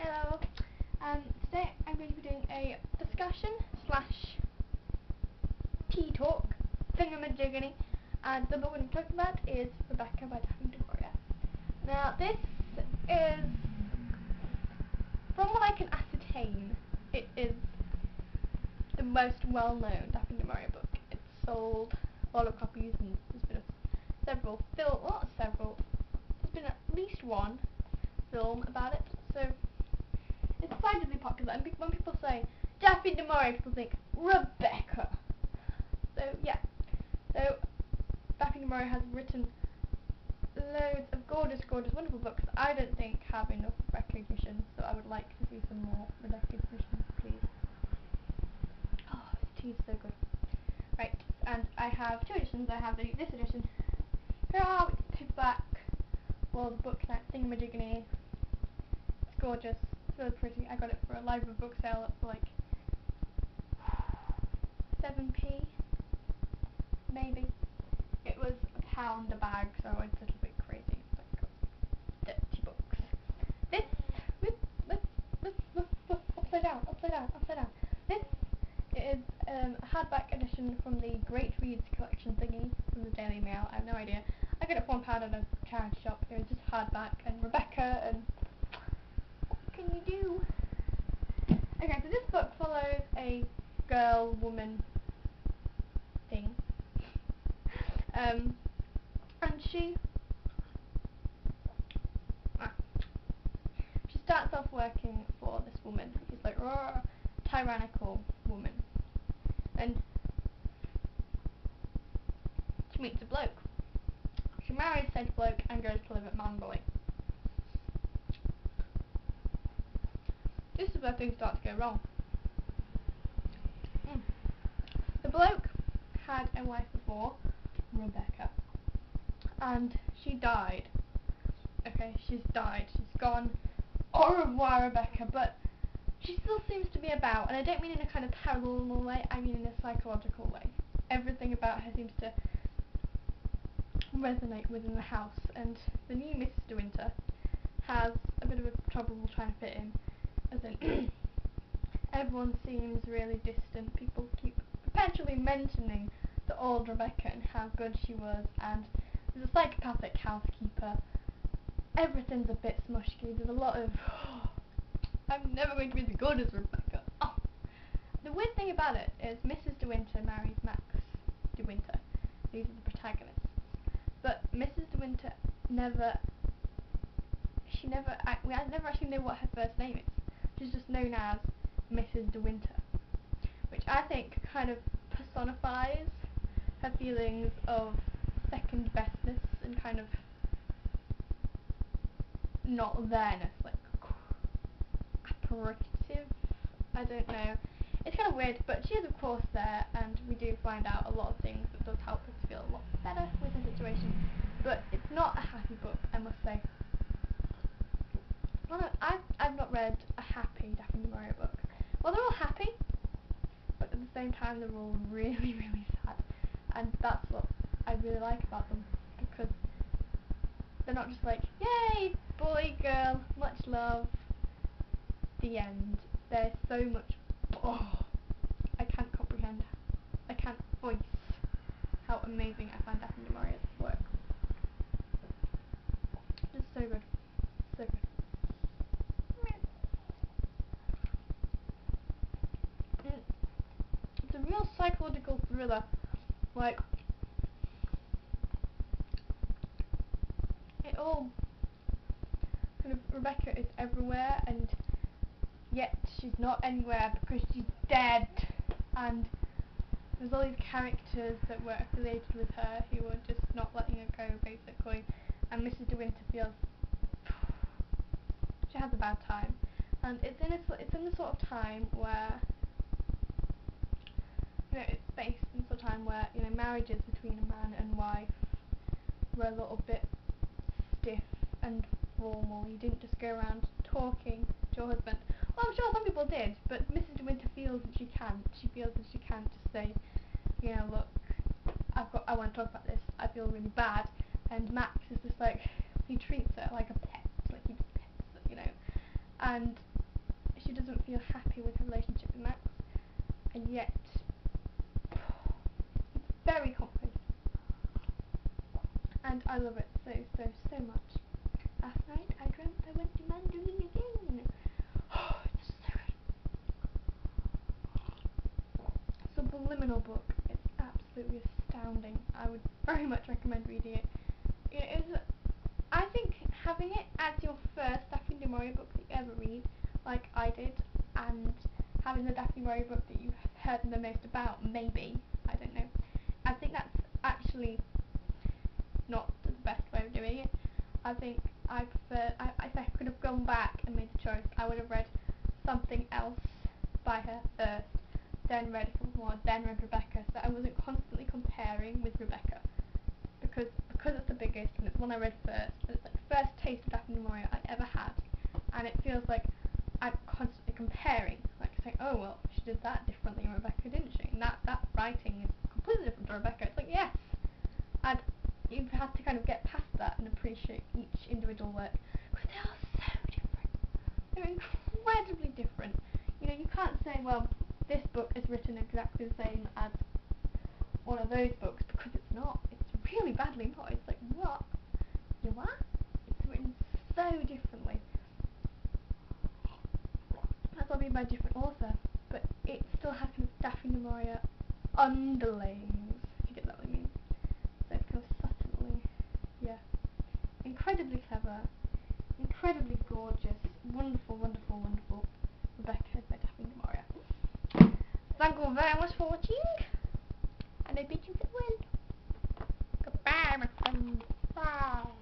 Hello. Today I'm going to be doing a discussion slash tea talk thingamajiggany, and the book we're talking about is Rebecca by Daphne Du Maurier. Now this is, from what I can ascertain, it is the most well-known Daphne Du Maurier book. It's sold a lot of copies, and there's been there's been at least one film about it, so it's decidedly popular. And when people say Daphne Du Maurier, people think Rebecca. So yeah, so Daphne Du Maurier has written loads of gorgeous, wonderful books. I don't think have enough recognition, so I would like to see some more recognition, please. Oh, this tea is so good. Right, and I have two editions. I have this edition. Hurrah, it's paperback. Well, the book that thingamajiggany. It's gorgeous. It's really pretty. I got it for a library book sale for like 7p, maybe. It was £1 a bag, so it's a little bit crazy. It's like dirty books. This upside down. This is a hardback edition from the Great Reads collection thingy from the Daily Mail. I have no idea. I got it for £1 at a charity shop. It was just hardback and Rebecca, and what can you do? Okay, so this book follows a woman thing. And she starts off working for this woman. She's like a tyrannical woman, and she meets a bloke. She marries said bloke and goes to live at Manderley. This is where things start to go wrong. The bloke had a wife before, Rebecca, and she died. Okay, she's died. She's gone. Au revoir, Rebecca. But she still seems to be about, and I don't mean in a kind of paranormal way, I mean in a psychological way. Everything about her seems to resonate within the house, and the new Mrs. De Winter has a bit of a trouble trying to fit in, as in everyone seems really distant. People keep perpetually mentioning the old Rebecca and how good she was, and there's a psychopathic housekeeper. Everything's a bit smushky. There's a lot of I'm never going to be as good as Rebecca. Oh. The weird thing about it is Mrs. De Winter marries Max De Winter. These are the protagonists. But Mrs. De Winter I never actually know what her first name is. She's just known as Mrs. De Winter, which I think kind of personifies her feelings of second bestness and kind of not there-ness, like apparative. I don't know. It's kind of weird, but she is of course there, and we do find out a lot of things that does help us feel a lot better with the situation. But it's not a happy book, I must say. Well, I've not read a happy Daphne Du Maurier book. Well, they're all happy, but at the same time they're all really, really sad. And that's what I really like about them, because they're not just like, yay, boy, girl, much love, the end. There's so much, I can't comprehend, I can't voice how amazing I find Daphne Du Maurier's work. Just so good, so good. It's a real psychological thriller, like, it all, kind of, Rebecca is everywhere, and yet she's not anywhere because she's dead, and there's all these characters that were affiliated with her who were just not letting her go, basically, and Mrs. De Winter feels she has a bad time, and it's in the sort of time where, you know, it's based in the sort of time where, you know, marriages between a man and wife were a little bit stiff and formal. You didn't just go around talking to your husband. Well, I'm sure some people did, but Mrs. De Winter feels that she can't. She feels that she can't just say, you know, look, I want to talk about this. I feel really bad. And Max is just like, he treats her like a pet, like he just pets her, you know. And doesn't feel happy with her relationship with Max, and yet it's very complicated. And I love it so much. Last night I dreamt I went to Mandarin again. Oh, it's so good. Subliminal book. It's absolutely astounding. I would very much recommend reading it. I think having it as your first Daphne Du Maurier book that you ever read, like I did, and having the Daphne Du Maurier book that you've heard the most about, maybe, I don't know. I think that's actually not the best way of doing it. I think I prefer, if I could have gone back and made a choice, I would have read something else by her first, then read a couple more, then read Rebecca, so I wasn't constantly comparing with Rebecca. Because it's the biggest, and it's the one I read first, and it's like the first taste of Daphne Du Maurier I ever had, and it feels like I'm constantly comparing, like saying, oh well, she did that differently in Rebecca, didn't she? And that writing is completely different to Rebecca. It's like, yes, and you've had to kind of get past that and appreciate each individual work, because they are so different. They're incredibly different. You know, you can't say, well, this book is written exactly the same as one of those books, because it's not. It's really badly not. It's like, what? You what? It's written so differently. That's probably by a different author, but it still has kind of Daphne Du Maurier underlayings, if you get what I mean. So it feels subtly, yeah, incredibly clever, incredibly gorgeous, wonderful, wonderful, wonderful Rebecca by Daphne Du Maurier. Thank you very much for watching, and I bid you farewell. Goodbye, my friends. Bye.